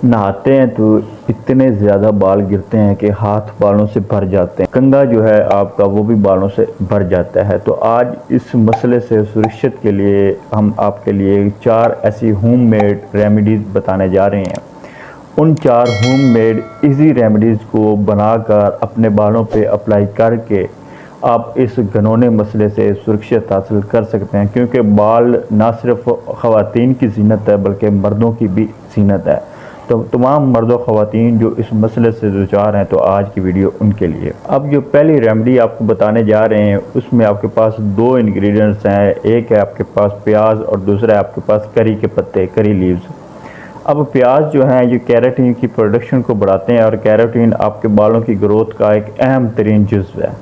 नहाते हैं तो इतने ज़्यादा बाल गिरते हैं कि हाथ बालों से भर जाते हैं। कंघा जो है आपका वो भी बालों से भर जाता है। तो आज इस मसले से सुरक्षित के लिए हम आपके लिए 4 ऐसी होममेड रेमेडीज़ बताने जा रहे हैं। उन 4 होममेड इजी रेमेडीज़ को बनाकर अपने बालों पे अप्लाई करके आप इस घनौने मसले से सुरक्षित हासिल कर सकते हैं, क्योंकि बाल ना सिर्फ ख़वातीन की ज़ीनत है बल्कि मर्दों की भी ज़ीनत है। तो तमाम मर्द और ख़वातीन जो इस मसले से दुचार हैं, तो आज की वीडियो उनके लिए। अब जो पहली रेमेडी आपको बताने जा रहे हैं उसमें आपके पास 2 इंग्रेडिएंट्स हैं। एक है आपके पास प्याज और दूसरा है आपके पास करी के पत्ते, करी लीव्स। अब प्याज जो हैं ये कैराटीन की प्रोडक्शन को बढ़ाते हैं और कैराटीन आपके बालों की ग्रोथ का एक अहम तरीन जुज़्व है।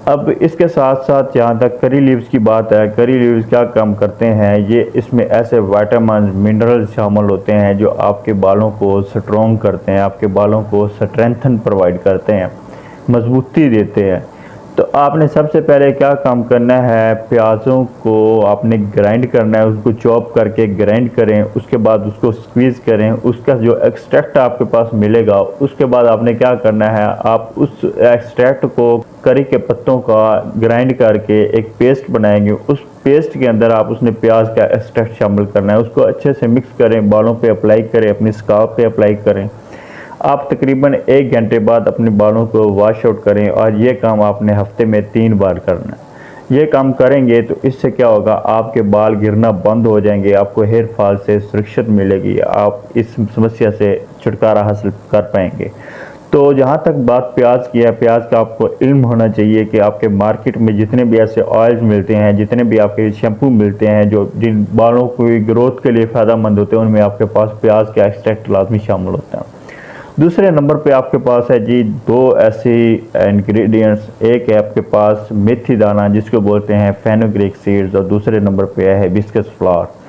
अब इसके साथ साथ जहाँ तक करी लीव्स की बात है, करी लीव्स क्या काम करते हैं, ये इसमें ऐसे विटामिन मिनरल्स शामिल होते हैं जो आपके बालों को स्ट्रॉन्ग करते हैं, आपके बालों को स्ट्रेंथन प्रोवाइड करते हैं, मजबूती देते हैं। तो आपने सबसे पहले क्या काम करना है, प्याज़ों को आपने ग्राइंड करना है, उसको चॉप करके ग्राइंड करें, उसके बाद उसको स्क्वीज़ करें, उसका जो एक्सट्रैक्ट आपके पास मिलेगा उसके बाद आपने क्या करना है, आप उस एक्सट्रैक्ट को करी के पत्तों का ग्राइंड करके एक पेस्ट बनाएंगे। उस पेस्ट के अंदर आप उसने प्याज का एक्सट्रैक्ट शामिल करना है, उसको अच्छे से मिक्स करें, बालों पे अप्लाई करें, अपनी स्काल्प पे अप्लाई करें। आप तकरीबन 1 घंटे बाद अपने बालों को वॉश आउट करें और ये काम आपने हफ्ते में 3 बार करना है। ये काम करेंगे तो इससे क्या होगा, आपके बाल गिरना बंद हो जाएंगे, आपको हेयर फॉल से सुरक्षित मिलेगी, आप इस समस्या से छुटकारा हासिल कर पाएंगे। तो जहाँ तक बात प्याज की है, प्याज का आपको इल्म होना चाहिए कि आपके मार्केट में जितने भी ऐसे ऑयल्स मिलते हैं, जितने भी आपके शैम्पू मिलते हैं जो जिन बालों की ग्रोथ के लिए फ़ायदेमंद होते हैं, उनमें आपके पास प्याज का एक्सट्रैक्ट लाजमी शामिल होता है। दूसरे नंबर पे आपके पास है जी 2 ऐसे इंग्रेडिएंट्स। एक है आपके पास मेथी दाना जिसको बोलते हैं फेनुग्रीक सीड्स, और दूसरे नंबर पे है हिबिस्कस फ्लावर।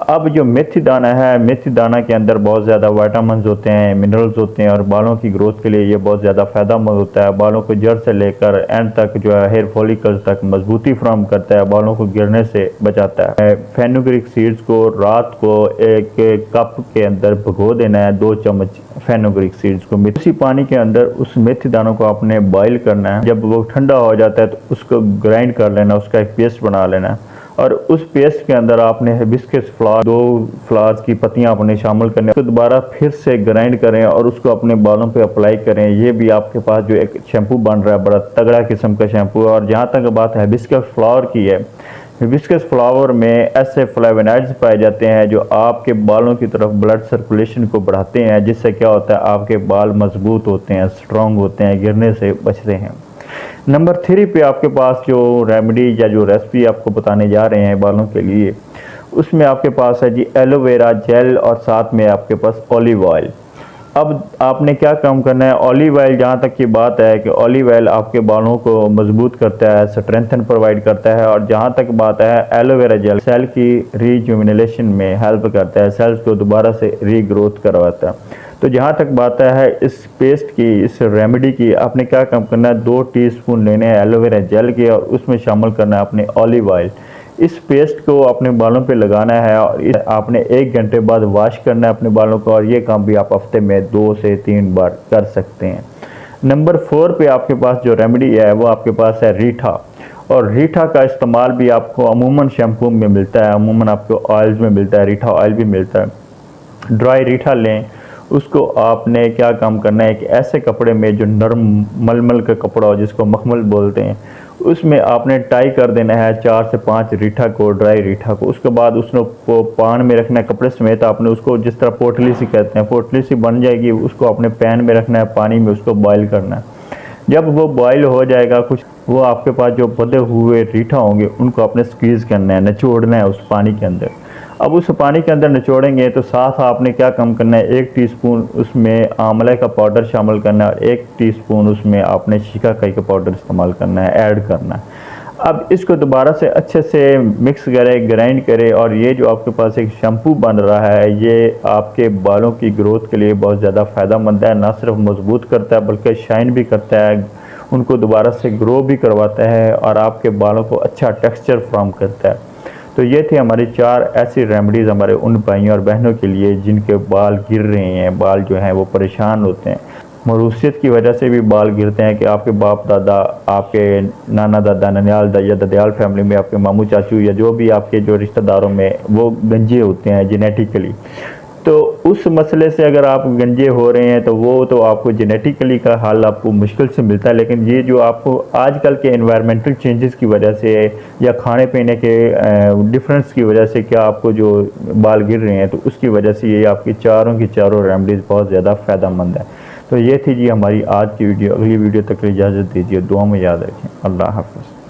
अब जो मेथी दाना है, मेथी दाना के अंदर बहुत ज़्यादा विटामिन होते हैं, मिनरल्स होते हैं और बालों की ग्रोथ के लिए ये बहुत ज़्यादा फ़ायदेमंद होता है। बालों को जड़ से लेकर एंड तक जो है हेयर फॉलिकल्स तक मजबूती फराहम करता है, बालों को गिरने से बचाता है। फेनुग्रीक सीड्स को रात को एक कप के अंदर भिगो देना है, 2 चम्मच फेनुग्रीक सीड्स को उसी पानी के अंदर उस मेथी दानों को आपने बॉईल करना है। जब वो ठंडा हो जाता है तो उसको ग्राइंड कर लेना, उसका एक पेस्ट बना लेना है और उस पेस्ट के अंदर आपने हिबिस्कस फ्लावर 2 फ्लावर्स की पत्तियां आपने शामिल करनी है। तो दोबारा फिर से ग्राइंड करें और उसको अपने बालों पे अप्लाई करें। ये भी आपके पास जो एक शैम्पू बन रहा है बड़ा तगड़ा किस्म का शैम्पू है। और जहाँ तक बात है हिबिस्कस फ्लावर की है, हिबिस्कस फ्लावर में ऐसे फ्लेवोनॉइड्स पाए जाते हैं जो आपके बालों की तरफ ब्लड सर्कुलेशन को बढ़ाते हैं, जिससे क्या होता है आपके बाल मजबूत होते हैं, स्ट्रॉन्ग होते हैं, गिरने से बचते हैं। नंबर 3 पे आपके पास जो रेमेडी या जो रेसिपी आपको बताने जा रहे हैं बालों के लिए, उसमें आपके पास है जी एलोवेरा जेल और साथ में आपके पास ऑलिव ऑयल। अब आपने क्या काम करना है, ऑलिव ऑयल जहाँ तक की बात है कि ऑलिव ऑयल आपके बालों को मजबूत करता है, स्ट्रेंथन प्रोवाइड करता है। और जहाँ तक बात है एलोवेरा जेल सेल की रीजुमिनेशन में हेल्प करता है, सेल्स को दोबारा से रीग्रोथ करवाता है। तो जहाँ तक बात है इस पेस्ट की, इस रेमेडी की, आपने क्या काम करना है, 2 टीस्पून लेने हैं एलोवेरा जेल के और उसमें शामिल करना है अपने ऑलिव ऑयल। इस पेस्ट को अपने बालों पे लगाना है और आपने 1 घंटे बाद वॉश करना है अपने बालों को। और ये काम भी आप हफ्ते में 2 से 3 बार कर सकते हैं। नंबर 4 पे आपके पास जो रेमेडी है वो आपके पास है रीठा। और रीठा का इस्तेमाल भी आपको अमूमन शैम्पू में मिलता है, अमूमन आपको ऑयल्स में मिलता है, रीठा ऑयल भी मिलता है। ड्राई रीठा लें, उसको आपने क्या काम करना है कि ऐसे कपड़े में जो नरम मलमल का कपड़ा हो जिसको मखमल बोलते हैं, उसमें आपने टाई कर देना है 4 से 5 रीठा को, ड्राई रीठा को। उसके बाद उसको पान में रखना है कपड़े समेत। आपने उसको जिस तरह पोटली सी कहते हैं, पोटली सी बन जाएगी, उसको अपने पैन में रखना है, पानी में उसको बॉयल करना है। जब वो बॉयल हो जाएगा कुछ, वो आपके पास जो बंधे हुए रीठा होंगे उनको आपने स्क्वीज़ करना है, निचोड़ना है उस पानी के अंदर। अब उस पानी के अंदर निचोड़ेंगे तो साथ आपने क्या कम करना है, 1 टीस्पून उसमें आंवले का पाउडर शामिल करना है और 1 टीस्पून उसमें आपने शिकाकाई का पाउडर इस्तेमाल करना है, ऐड करना है। अब इसको दोबारा से अच्छे से मिक्स करें, ग्राइंड करें। और ये जो आपके पास एक शैम्पू बन रहा है, ये आपके बालों की ग्रोथ के लिए बहुत ज़्यादा फ़ायदेमंद है। ना सिर्फ मजबूत करता है बल्कि शाइन भी करता है, उनको दोबारा से ग्रो भी करवाता है और आपके बालों को अच्छा टेक्सचर फ्राहम करता है। तो तो ये थे हमारे 4 ऐसी रेमेडीज़ हमारे उन भाइयों और बहनों के लिए जिनके बाल गिर रहे हैं, बाल जो हैं वो परेशान होते हैं। मरूसियत की वजह से भी बाल गिरते हैं कि आपके बाप दादा, आपके नाना दादा, ननियाल या ददयाल फैमिली में आपके मामू चाचू या जो भी आपके जो रिश्तेदारों में वो गंजे होते हैं जेनेटिकली। तो उस मसले से अगर आप गंजे हो रहे हैं तो वो तो आपको जेनेटिकली का हल आपको मुश्किल से मिलता है, लेकिन ये जो आपको आजकल के एनवायरमेंटल चेंजेस की वजह से या खाने पीने के डिफरेंस की वजह से क्या आपको जो बाल गिर रहे हैं, तो उसकी वजह से ये आपकी चारों की चारों रेमडीज़ बहुत ज़्यादा फ़ायदेमंद है। तो ये थी जी हमारी आज की वीडियो। अगली वीडियो तक इजाज़त दीजिए, दुआ में याद रखें। अल्लाह हाफ़िज़।